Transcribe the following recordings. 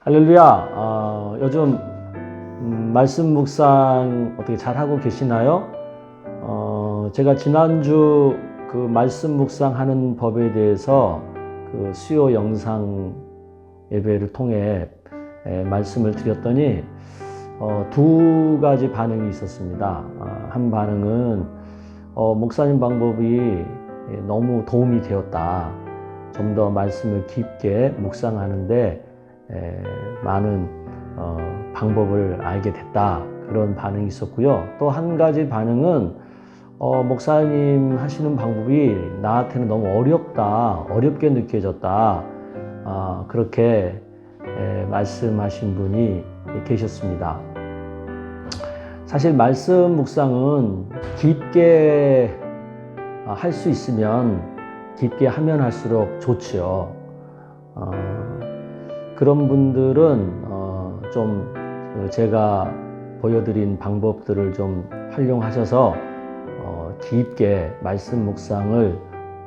할렐루야. 요즘 말씀 묵상 어떻게 잘 하고 계시나요? 제가 지난주 그 말씀 묵상하는 법에 대해서 그 수요 영상 예배를 통해 말씀을 드렸더니 두 가지 반응이 있었습니다. 한 반응은 목사님 방법이 너무 도움이 되었다. 좀 더 말씀을 깊게 묵상하는데 많은 방법을 알게 됐다. 그런 반응이 있었고요. 또 한 가지 반응은 목사님 하시는 방법이 나한테는 너무 어렵게 느껴졌다. 그렇게 말씀하신 분이 계셨습니다. 사실 말씀 묵상은 깊게 할 수 있으면 깊게 하면 할수록 좋지요. 그런 분들은 좀 제가 보여드린 방법들을 좀 활용하셔서 깊게 말씀 묵상을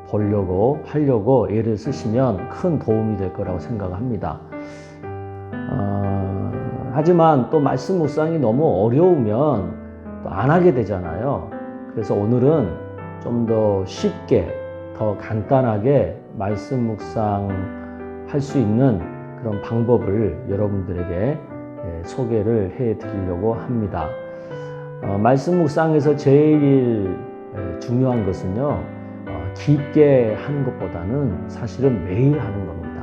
하려고 애를 쓰시면 큰 도움이 될 거라고 생각합니다. 하지만 또 말씀 묵상이 너무 어려우면 또 안 하게 되잖아요. 그래서 오늘은 좀 더 쉽게, 더 간단하게 말씀 묵상 할 수 있는 그런 방법을 여러분들에게 소개를 해 드리려고 합니다. 말씀 묵상에서 제일 중요한 것은요, 깊게 하는 것보다는 사실은 매일 하는 겁니다.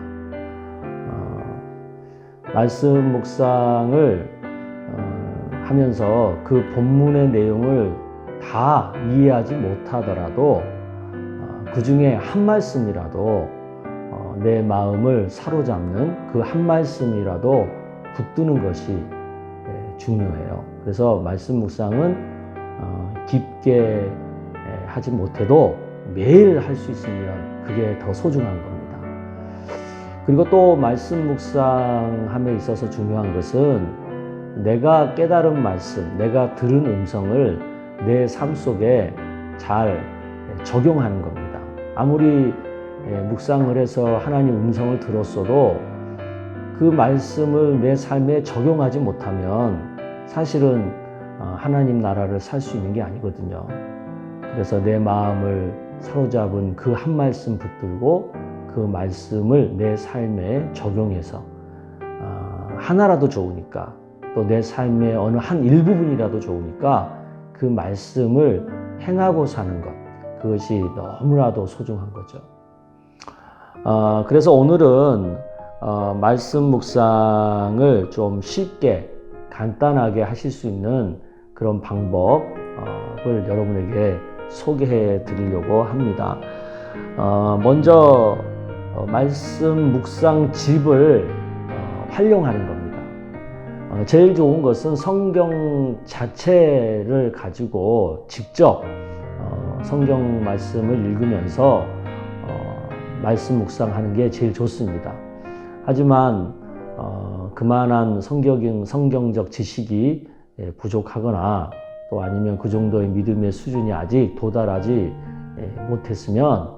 말씀 묵상을 하면서 그 본문의 내용을 다 이해하지 못하더라도 그 중에 한 말씀이라도 내 마음을 사로잡는 그 한 말씀이라도 붙드는 것이 중요해요. 그래서 말씀 묵상은 깊게 하지 못해도 매일 할 수 있으면 그게 더 소중한 겁니다. 그리고 또 말씀 묵상함에 있어서 중요한 것은 내가 깨달은 말씀, 내가 들은 음성을 내 삶 속에 잘 적용하는 겁니다. 아무리 묵상을 해서 하나님 음성을 들었어도 그 말씀을 내 삶에 적용하지 못하면 사실은 하나님 나라를 살 수 있는 게 아니거든요. 그래서 내 마음을 사로잡은 그 한 말씀 붙들고 그 말씀을 내 삶에 적용해서 하나라도 좋으니까, 또 내 삶의 어느 한 일부분이라도 좋으니까 그 말씀을 행하고 사는 것, 그것이 너무나도 소중한 거죠. 그래서 오늘은 말씀 묵상을 좀 쉽게 간단하게 하실 수 있는 그런 방법을 여러분에게 소개해 드리려고 합니다. 먼저 말씀 묵상집을 활용하는 겁니다. 제일 좋은 것은 성경 자체를 가지고 직접 성경 말씀을 읽으면서 말씀 묵상하는 게 제일 좋습니다. 하지만 그만한 성경적 지식이 부족하거나 또 아니면 그 정도의 믿음의 수준이 아직 도달하지 못했으면,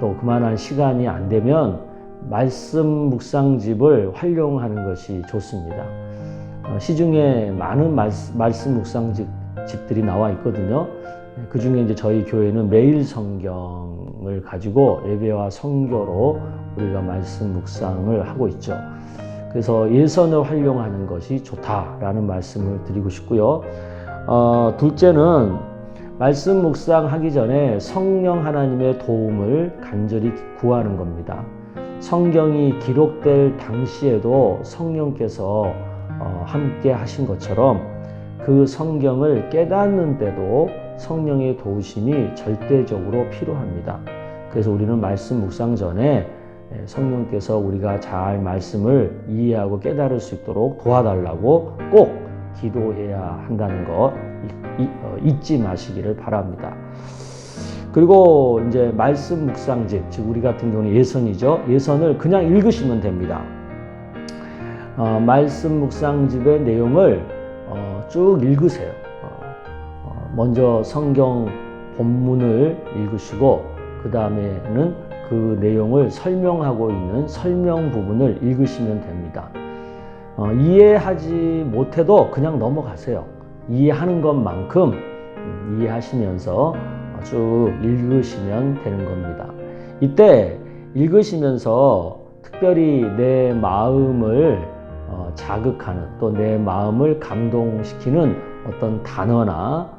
또 그만한 시간이 안 되면 말씀 묵상집을 활용하는 것이 좋습니다. 시중에 많은 말씀 묵상집들이 나와 있거든요. 그 중에 이제 저희 교회는 매일 성경을 가지고 예배와 선교로 우리가 말씀 묵상을 하고 있죠. 그래서 예선을 활용하는 것이 좋다라는 말씀을 드리고 싶고요. 둘째는 말씀 묵상하기 전에 성령 하나님의 도움을 간절히 구하는 겁니다. 성경이 기록될 당시에도 성령께서 함께 하신 것처럼 그 성경을 깨닫는 데도 성령의 도우심이 절대적으로 필요합니다. 그래서 우리는 말씀 묵상 전에 성령께서 우리가 잘 말씀을 이해하고 깨달을 수 있도록 도와달라고 꼭 기도해야 한다는 것 잊지 마시기를 바랍니다. 그리고 이제 말씀 묵상집, 즉 우리 같은 경우는 예선이죠. 예선을 그냥 읽으시면 됩니다. 말씀 묵상집의 내용을 쭉 읽으세요. 먼저 성경 본문을 읽으시고 그 다음에는 그 내용을 설명하고 있는 설명 부분을 읽으시면 됩니다. 이해하지 못해도 그냥 넘어가세요. 이해하는 것만큼 이해하시면서 쭉 읽으시면 되는 겁니다. 이때 읽으시면서 특별히 내 마음을 자극하는, 또 내 마음을 감동시키는 어떤 단어나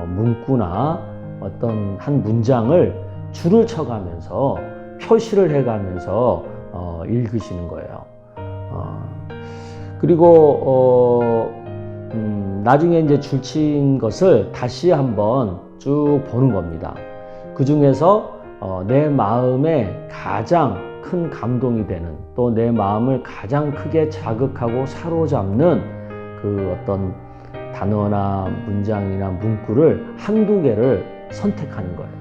문구나 어떤 한 문장을 줄을 쳐가면서 표시를 해가면서 읽으시는 거예요. 그리고 나중에 이제 줄친 것을 다시 한번 쭉 보는 겁니다. 그 중에서 내 마음에 가장 큰 감동이 되는, 또 내 마음을 가장 크게 자극하고 사로잡는 그 어떤 단어나 문장이나 문구를 한두 개를 선택하는 거예요.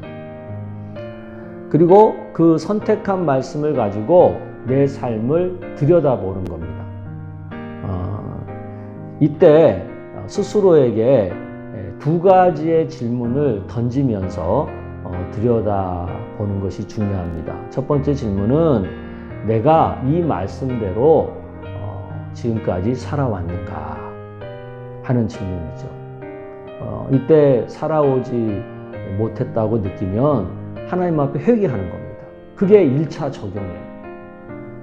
그리고 그 선택한 말씀을 가지고 내 삶을 들여다보는 겁니다. 이때 스스로에게 두 가지의 질문을 던지면서 들여다보는 것이 중요합니다. 첫 번째 질문은 내가 이 말씀대로 지금까지 살아왔는가 하는 질문이죠. 이때 살아오지 못했다고 느끼면 하나님 앞에 회개하는 겁니다. 그게 1차 적용이에요.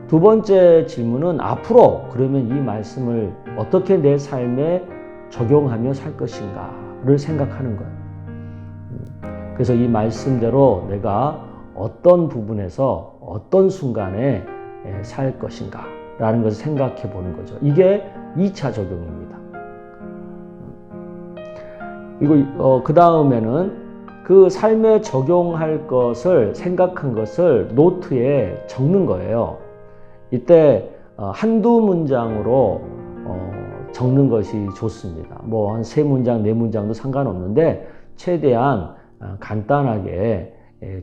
두 번째 질문은 앞으로 그러면 이 말씀을 어떻게 내 삶에 적용하며 살 것인가를 생각하는 거예요. 그래서 이 말씀대로 내가 어떤 부분에서 어떤 순간에 살 것인가 라는 것을 생각해 보는 거죠. 이게 2차 적용입니다. 그리고 그 다음에는 그 삶에 적용할 것을 생각한 것을 노트에 적는 거예요. 이때 한두 문장으로 적는 것이 좋습니다. 뭐 한 3문장, 4문장도 상관없는데 최대한 간단하게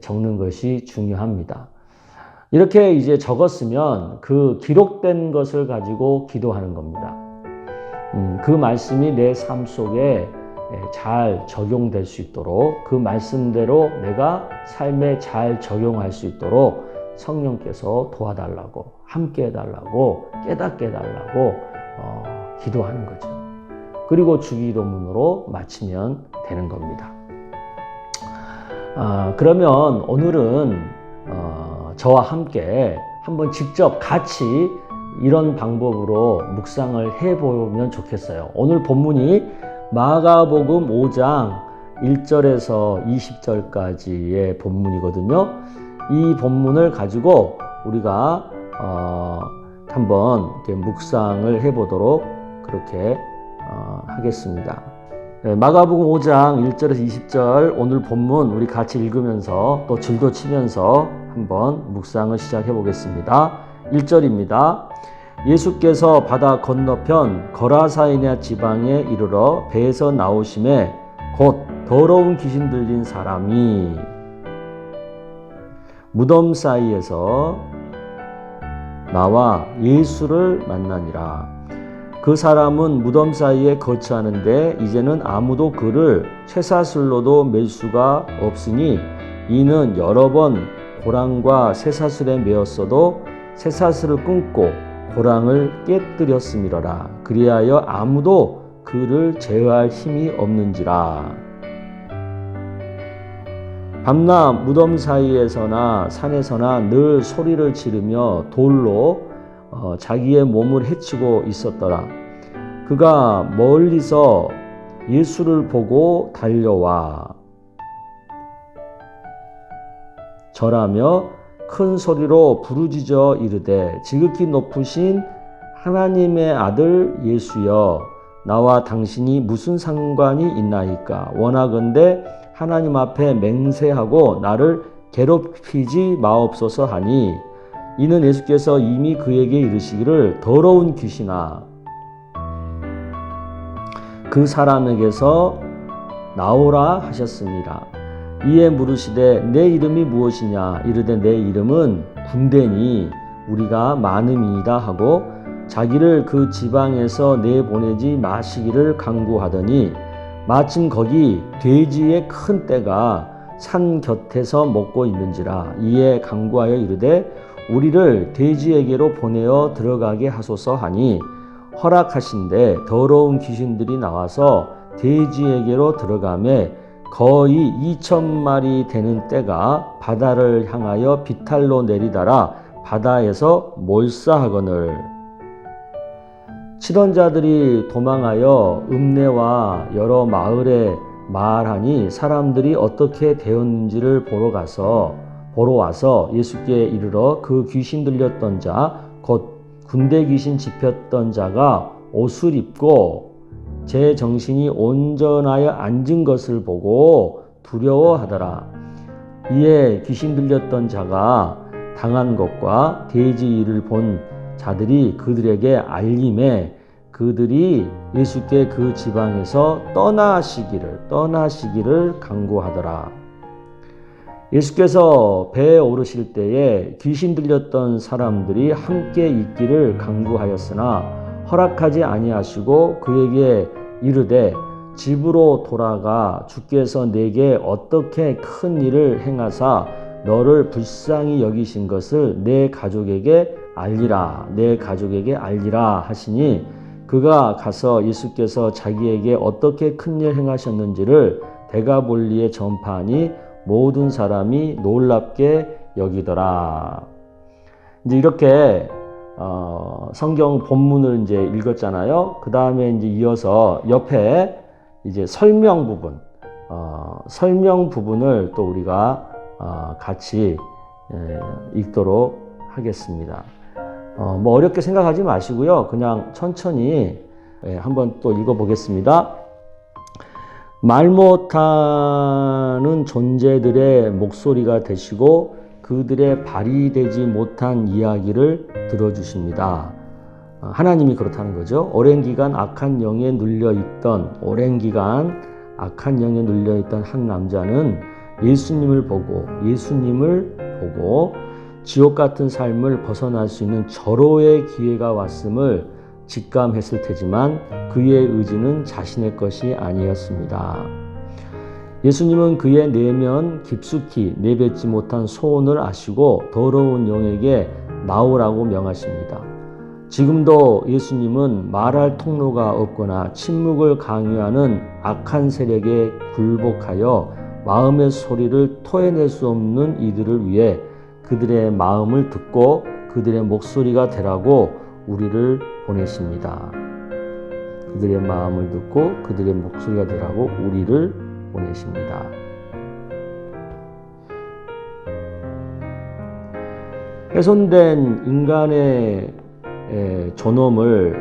적는 것이 중요합니다. 이렇게 이제 적었으면 그 기록된 것을 가지고 기도하는 겁니다. 그 말씀이 내 삶 속에 잘 적용될 수 있도록, 그 말씀대로 내가 삶에 잘 적용할 수 있도록 성령께서 도와달라고, 함께 해달라고, 깨닫게 해달라고 기도하는 거죠. 그리고 주기도문으로 마치면 되는 겁니다. 그러면 오늘은 저와 함께 한번 직접 같이 이런 방법으로 묵상을 해보면 좋겠어요. 오늘 본문이 마가복음 5장 1절에서 20절까지의 본문이거든요. 이 본문을 가지고 우리가 한번 이렇게 묵상을 해보도록 그렇게 하겠습니다. 마가복음 5장 1절에서 20절 오늘 본문 우리 같이 읽으면서 또 줄도 치면서 한번 묵상을 시작해 보겠습니다. 1절입니다. 예수께서 바다 건너편 거라사이냐 지방에 이르러 배에서 나오심에 곧 더러운 귀신 들린 사람이 무덤 사이에서 나와 예수를 만나니라. 그 사람은 무덤 사이에 거처하는데 이제는 아무도 그를 쇠사슬로도 맬 수가 없으니 이는 여러 번 고랑과 쇠사슬에 매었어도 쇠사슬을 끊고 고랑을 깨뜨렸음이러라. 그리하여 아무도 그를 제어할 힘이 없는지라. 밤낮 무덤 사이에서나 산에서나 늘 소리를 지르며 돌로 자기의 몸을 해치고 있었더라. 그가 멀리서 예수를 보고 달려와 절하며 큰 소리로 부르짖어 이르되 지극히 높으신 하나님의 아들 예수여, 나와 당신이 무슨 상관이 있나이까? 원하건대 하나님 앞에 맹세하고 나를 괴롭히지 마옵소서 하니, 이는 예수께서 이미 그에게 이르시기를 더러운 귀신아 그 사람에게서 나오라 하셨습니다. 이에 물으시되 내 이름이 무엇이냐? 이르되 내 이름은 군대니 우리가 많음이다 하고 자기를 그 지방에서 내보내지 마시기를 간구하더니 마침 거기 돼지의 큰 떼가 산 곁에서 먹고 있는지라. 이에 간구하여 이르되 우리를 돼지에게로 보내어 들어가게 하소서 하니 허락하신데 더러운 귀신들이 나와서 돼지에게로 들어가매 거의 2,000마리 되는 떼가 바다를 향하여 비탈로 내리달아 바다에서 몰사하거늘. 치던 자들이 도망하여 읍내와 여러 마을에 말하니 사람들이 어떻게 되었는지를 보러 와서 예수께 이르러 그 귀신 들렸던 자 곧 군대 귀신 집혔던 자가 옷을 입고 제 정신이 온전하여 앉은 것을 보고 두려워하더라. 이에 귀신 들렸던 자가 당한 것과 돼지 일을 본 자들이 그들에게 알림해 그들이 예수께 그 지방에서 떠나시기를 간구하더라. 예수께서 배에 오르실 때에 귀신 들렸던 사람들이 함께 있기를 간구하였으나 허락하지 아니하시고 그에게 이르되 집으로 돌아가 주께서 내게 어떻게 큰 일을 행하사 너를 불쌍히 여기신 것을 내 가족에게 알리라 하시니 그가 가서 예수께서 자기에게 어떻게 큰 일 행하셨는지를 데가볼리에 전파하니 모든 사람이 놀랍게 여기더라. 이제 이렇게 성경 본문을 이제 읽었잖아요. 그 다음에 이제 이어서 옆에 이제 설명 부분을 또 우리가 같이 읽도록 하겠습니다. 뭐 어렵게 생각하지 마시고요. 그냥 천천히 한번 또 읽어보겠습니다. 말 못하는 존재들의 목소리가 되시고 그들의 발휘되지 못한 이야기를 들어주십니다. 하나님이 그렇다는 거죠. 오랜 기간 악한 영에 눌려있던 한 남자는 예수님을 보고 지옥 같은 삶을 벗어날 수 있는 절호의 기회가 왔음을 직감했을 테지만 그의 의지는 자신의 것이 아니었습니다. 예수님은 그의 내면 깊숙이 내뱉지 못한 소원을 아시고 더러운 영에게 나오라고 명하십니다. 지금도 예수님은 말할 통로가 없거나 침묵을 강요하는 악한 세력에 굴복하여 마음의 소리를 토해낼 수 없는 이들을 위해 그들의 마음을 듣고 그들의 목소리가 되라고 우리를 보내십니다. 그들의 마음을 듣고 그들의 목소리가 되라고 우리를 보내십니다. 훼손된 인간의 존엄을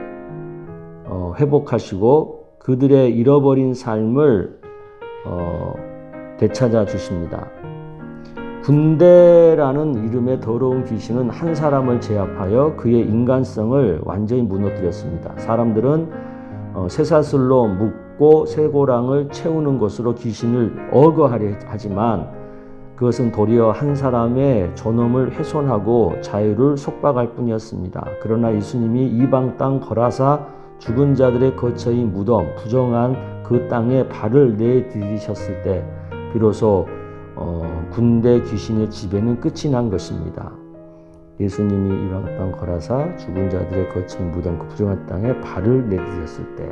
회복하시고 그들의 잃어버린 삶을 되찾아 주십니다. 군대라는 이름의 더러운 귀신은 한 사람을 제압하여 그의 인간성을 완전히 무너뜨렸습니다. 사람들은 쇠사슬로 묶고 쇠고랑을 채우는 것으로 귀신을 억어하려 하지만 그것은 도리어 한 사람의 존엄을 훼손하고 자유를 속박할 뿐이었습니다. 그러나 예수님이 이방 땅 거라사 죽은 자들의 거처인 무덤, 부정한 그 땅에 발을 내디디셨을 때 비로소 군대 귀신의 지배는 끝이 난 것입니다. 예수님이 이방 땅 거라사 죽은 자들의 거처인 무덤 그 부정한 땅에 발을 내디디셨을 때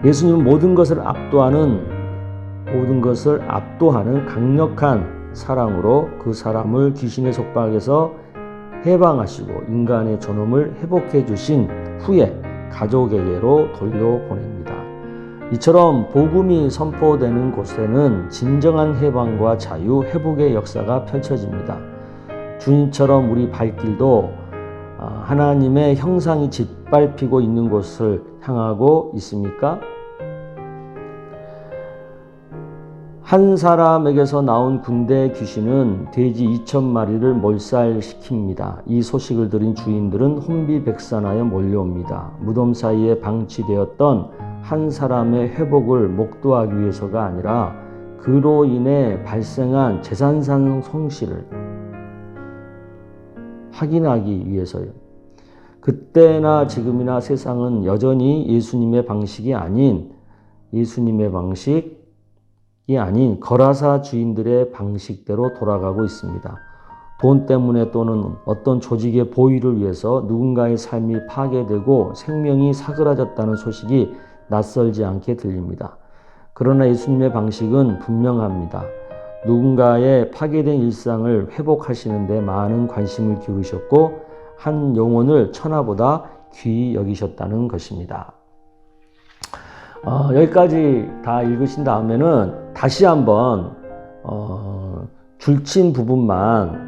예수님은 모든 것을 압도하는 강력한 사랑으로 그 사람을 귀신의 속박에서 해방하시고 인간의 존엄을 회복해 주신 후에 가족에게로 돌려보냅니다. 이처럼 복음이 선포되는 곳에는 진정한 해방과 자유, 회복의 역사가 펼쳐집니다. 주님처럼 우리 발길도 하나님의 형상이 짓밟히고 있는 곳을 향하고 있습니까? 한 사람에게서 나온 군대 귀신은 돼지 2,000마리를 몰살시킵니다. 이 소식을 들은 주인들은 혼비백산하여 몰려옵니다. 무덤 사이에 방치되었던 한 사람의 회복을 목도하기 위해서가 아니라 그로 인해 발생한 재산상 손실을 확인하기 위해서요. 그때나 지금이나 세상은 여전히 예수님의 방식이 아닌 거라사 주인들의 방식대로 돌아가고 있습니다. 돈 때문에 또는 어떤 조직의 보위를 위해서 누군가의 삶이 파괴되고 생명이 사그라졌다는 소식이 낯설지 않게 들립니다. 그러나 예수님의 방식은 분명합니다. 누군가의 파괴된 일상을 회복하시는 데 많은 관심을 기울이셨고 한 영혼을 천하보다 귀히 여기셨다는 것입니다. 여기까지 다 읽으신 다음에는 다시 한번 줄친 부분만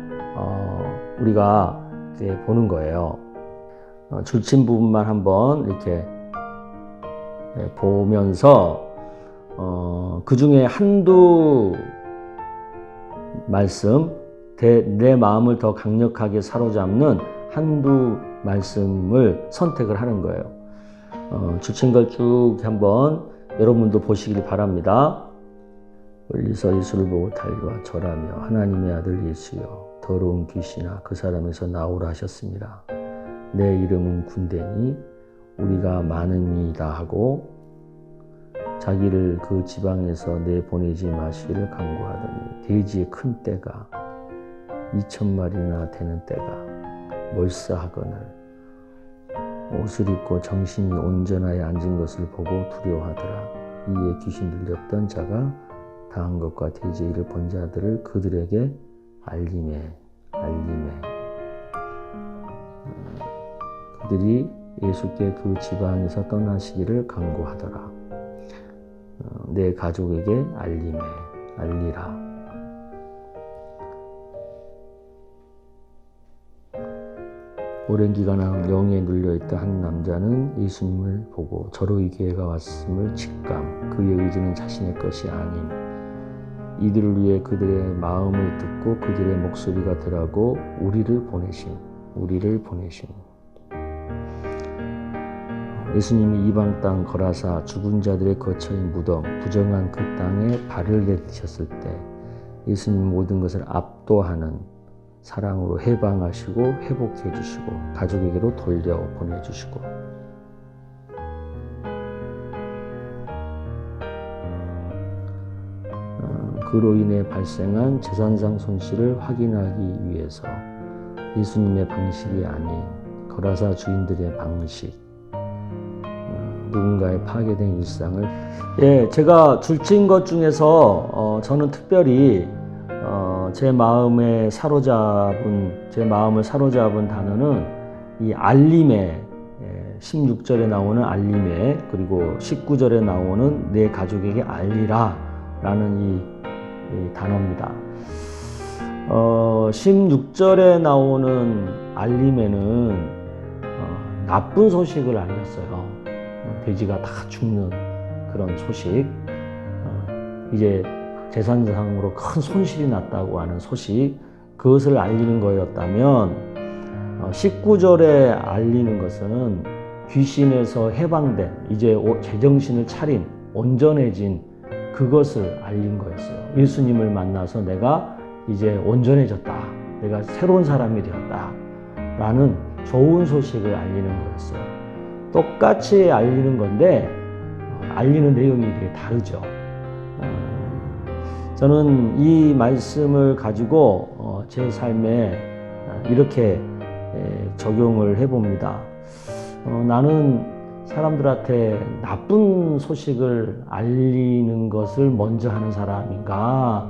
우리가 보는 거예요. 줄친 부분만 한번 이렇게 보면서 그 중에 한두 말씀, 내 마음을 더 강력하게 사로잡는 한두 말씀을 선택을 하는 거예요. 줄친 걸 쭉 한번 여러분도 보시길 바랍니다. 멀리서 예수를 보고 달려와 절하며 하나님의 아들 예수여 더러운 귀신아 그 사람에서 나오라 하셨습니다. 내 이름은 군대니 우리가 많으니이다 하고 자기를 그 지방에서 내보내지 마시기를 간구하더니 돼지의 큰 떼가 2,000마리나 되는 떼가 몰사하거늘 옷을 입고 정신이 온전하여 앉은 것을 보고 두려워하더라. 이에 귀신 들렸던 자가 당한 것과 돼지의 일을 본 자들을 그들에게 알림해 그들이 예수께 그 지방에서 떠나시기를 간구하더라. 내 가족에게 알리라. 오랜 기간 영에 눌려있던 한 남자는 예수님을 보고 저로 이 기회가 왔음을 직감 그의 의지는 자신의 것이 아닌 이들을 위해 그들의 마음을 듣고 그들의 목소리가 들하고 우리를 보내신 예수님이 이방 땅 거라사 죽은 자들의 거처인 무덤 부정한 그 땅에 발을 내디셨을 때 예수님 모든 것을 압도하는 사랑으로 해방하시고 회복해 주시고 가족에게로 돌려보내 주시고 그로 인해 발생한 재산상 손실을 확인하기 위해서 예수님의 방식이 아닌 거라사 주인들의 방식, 누군가의 파괴된 일상을 제가 줄친 것 중에서 저는 특별히 제 마음을 사로잡은 단어는 이 알림에 16절에 나오는 알림에 그리고 19절에 나오는 내 가족에게 알리라 라는 이 단어입니다. 16절에 나오는 알림에는 나쁜 소식을 알렸어요. 돼지가 다 죽는 그런 소식, 이제 재산상으로 큰 손실이 났다고 하는 소식, 그것을 알리는 거였다면 19절에 알리는 것은 귀신에서 해방된 이제 제정신을 차린 온전해진 그것을 알린 거였어요. 예수님을 만나서 내가 이제 온전해졌다, 내가 새로운 사람이 되었다 라는 좋은 소식을 알리는 거였어요. 똑같이 알리는 건데 알리는 내용이 되게 다르죠. 저는 이 말씀을 가지고 제 삶에 이렇게 적용을 해봅니다. 나는 사람들한테 나쁜 소식을 알리는 것을 먼저 하는 사람인가,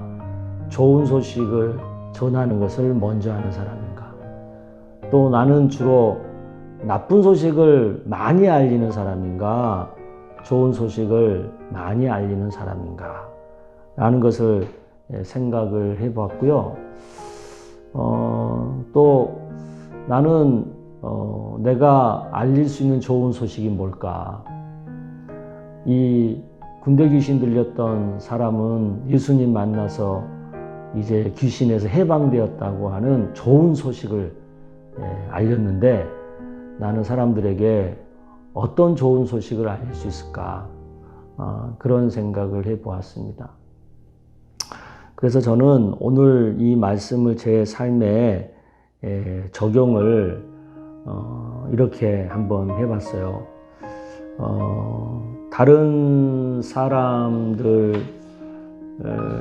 좋은 소식을 전하는 것을 먼저 하는 사람인가, 또 나는 주로 나쁜 소식을 많이 알리는 사람인가, 좋은 소식을 많이 알리는 사람인가 라는 것을 생각을 해봤고요. 또 나는 내가 알릴 수 있는 좋은 소식이 뭘까? 이 군대 귀신 들렸던 사람은 예수님 만나서 이제 귀신에서 해방되었다고 하는 좋은 소식을 알렸는데 나는 사람들에게 어떤 좋은 소식을 알릴 수 있을까? 그런 생각을 해보았습니다. 그래서 저는 오늘 이 말씀을 제 삶에 적용을 이렇게 한번 해봤어요. 다른 사람들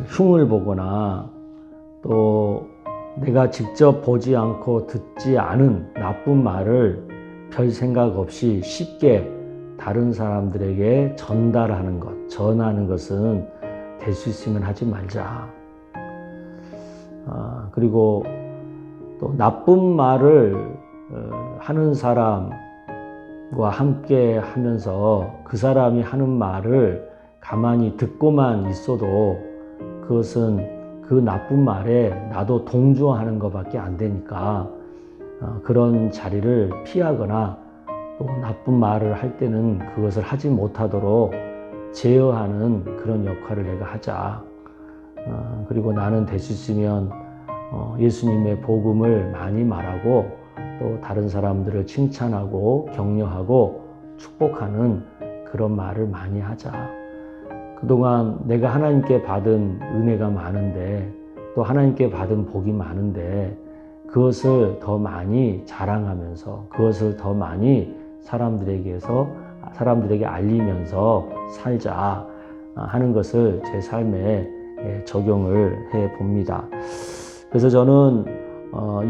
흉을 보거나 또 내가 직접 보지 않고 듣지 않은 나쁜 말을 별 생각 없이 쉽게 다른 사람들에게 전달하는 것, 전하는 것은 될 수 있으면 하지 말자. 그리고 또 나쁜 말을 하는 사람과 함께 하면서 그 사람이 하는 말을 가만히 듣고만 있어도 그것은 그 나쁜 말에 나도 동조하는 것밖에 안 되니까 그런 자리를 피하거나 또 나쁜 말을 할 때는 그것을 하지 못하도록 제어하는 그런 역할을 내가 하자. 그리고 나는 될 수 있으면 예수님의 복음을 많이 말하고 또 다른 사람들을 칭찬하고 격려하고 축복하는 그런 말을 많이 하자. 그동안 내가 하나님께 받은 은혜가 많은데 또 하나님께 받은 복이 많은데 그것을 더 많이 자랑하면서 그것을 더 많이 사람들에게 알리면서 살자 하는 것을 제 삶에 적용을 해 봅니다. 그래서 저는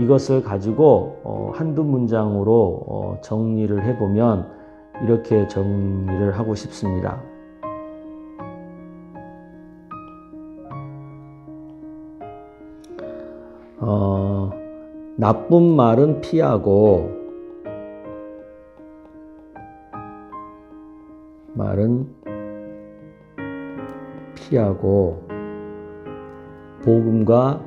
이것을 가지고 한두 문장으로 정리를 해보면 이렇게 정리를 하고 싶습니다. 나쁜 말은 피하고 복음과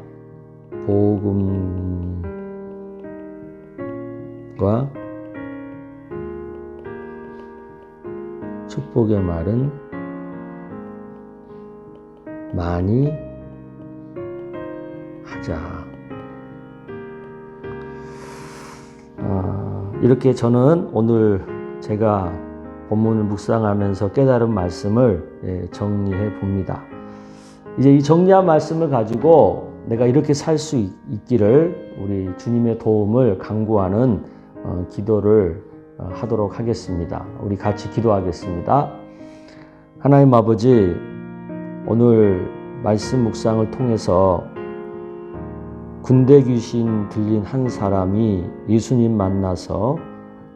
축복의 말은 많이 하자. 이렇게 저는 오늘 제가 본문을 묵상하면서 깨달은 말씀을 정리해 봅니다. 이제 이 정리한 말씀을 가지고 내가 이렇게 살 수 있기를 우리 주님의 도움을 간구하는 기도를 하도록 하겠습니다. 우리 같이 기도하겠습니다. 하나님 아버지, 오늘 말씀 묵상을 통해서 군대 귀신 들린 한 사람이 예수님 만나서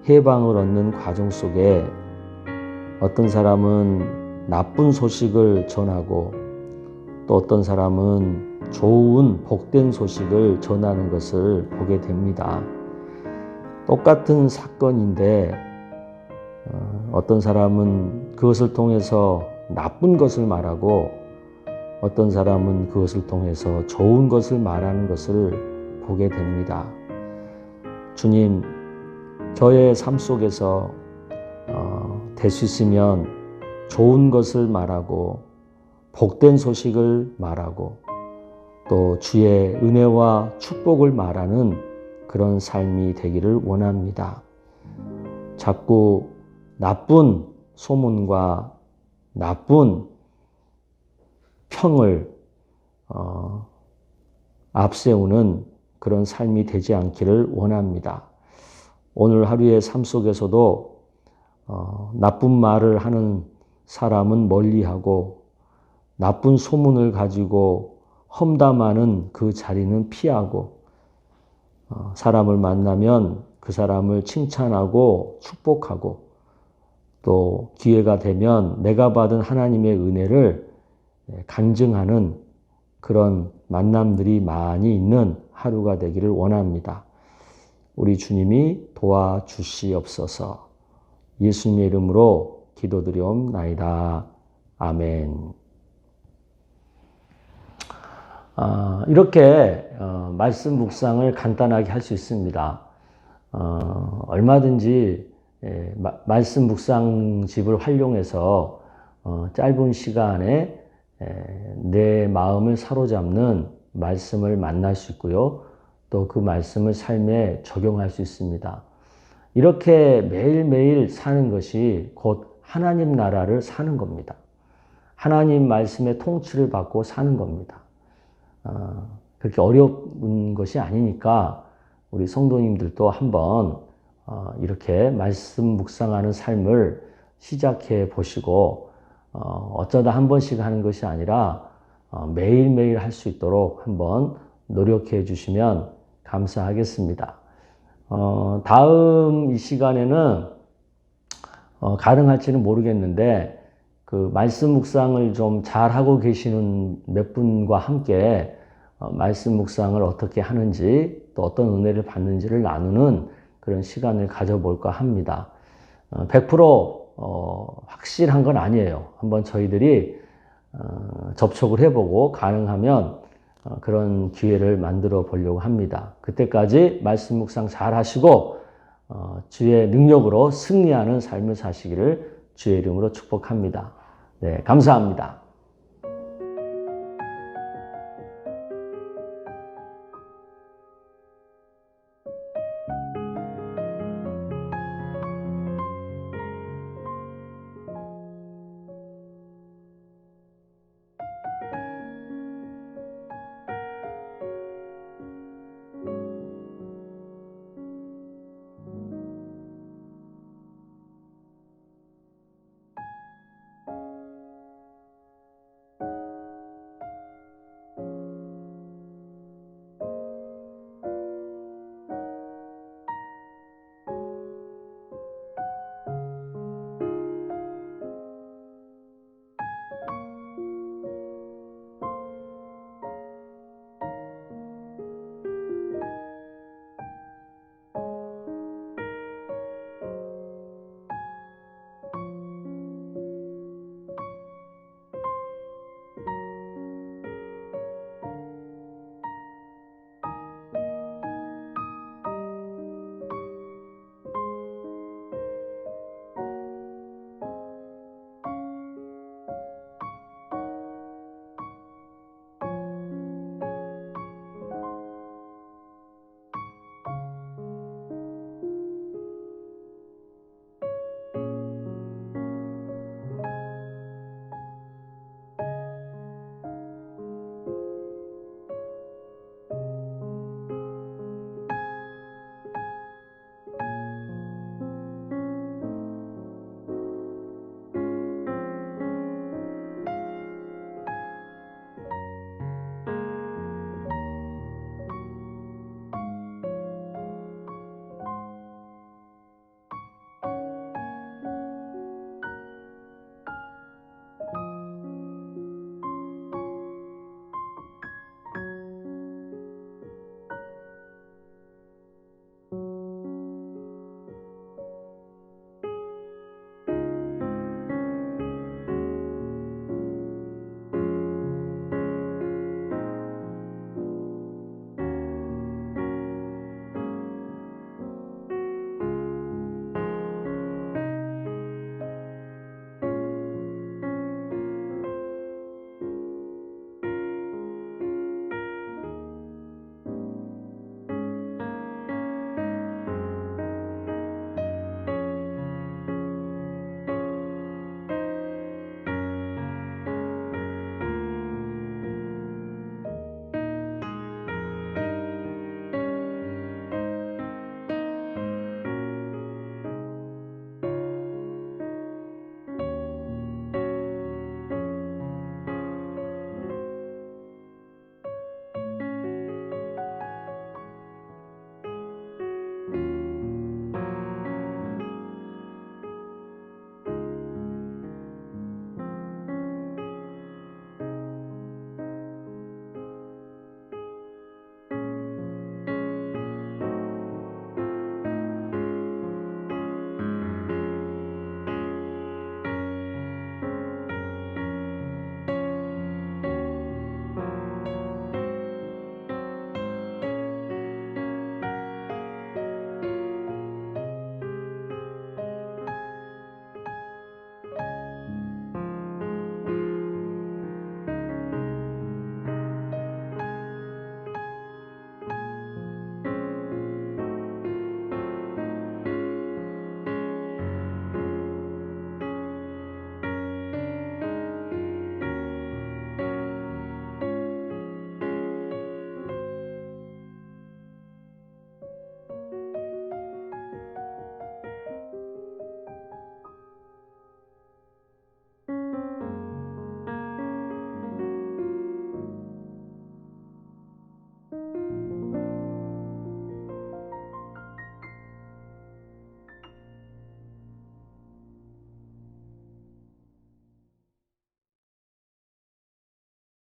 해방을 얻는 과정 속에 어떤 사람은 나쁜 소식을 전하고 또 어떤 사람은 좋은 복된 소식을 전하는 것을 보게 됩니다. 똑같은 사건인데 어떤 사람은 그것을 통해서 나쁜 것을 말하고 어떤 사람은 그것을 통해서 좋은 것을 말하는 것을 보게 됩니다. 주님, 저의 삶 속에서 될 수 있으면 좋은 것을 말하고 복된 소식을 말하고 또 주의 은혜와 축복을 말하는 그런 삶이 되기를 원합니다. 자꾸 나쁜 소문과 나쁜 평을 앞세우는 그런 삶이 되지 않기를 원합니다. 오늘 하루의 삶 속에서도 나쁜 말을 하는 사람은 멀리하고 나쁜 소문을 가지고 험담하는 그 자리는 피하고 사람을 만나면 그 사람을 칭찬하고 축복하고 또 기회가 되면 내가 받은 하나님의 은혜를 간증하는 그런 만남들이 많이 있는 하루가 되기를 원합니다. 우리 주님이 도와주시옵소서. 예수님의 이름으로 기도드리옵나이다. 아멘. 이렇게 말씀 묵상을 간단하게 할 수 있습니다. 얼마든지 말씀 묵상집을 활용해서 짧은 시간에 내 마음을 사로잡는 말씀을 만날 수 있고요. 또 그 말씀을 삶에 적용할 수 있습니다. 이렇게 매일매일 사는 것이 곧 하나님 나라를 사는 겁니다. 하나님 말씀의 통치를 받고 사는 겁니다. 그렇게 어려운 것이 아니니까 우리 성도님들도 한번 이렇게 말씀 묵상하는 삶을 시작해 보시고 어쩌다 한 번씩 하는 것이 아니라 매일매일 할 수 있도록 한번 노력해 주시면 감사하겠습니다. 다음 이 시간에는 가능할지는 모르겠는데 그 말씀 묵상을 좀 잘하고 계시는 몇 분과 함께 말씀 묵상을 어떻게 하는지 또 어떤 은혜를 받는지를 나누는 그런 시간을 가져볼까 합니다. 100% 확실한 건 아니에요. 한번 저희들이 접촉을 해보고 가능하면 그런 기회를 만들어 보려고 합니다. 그때까지 말씀 묵상 잘 하시고 주의 능력으로 승리하는 삶을 사시기를 주의 이름으로 축복합니다. 네, 감사합니다.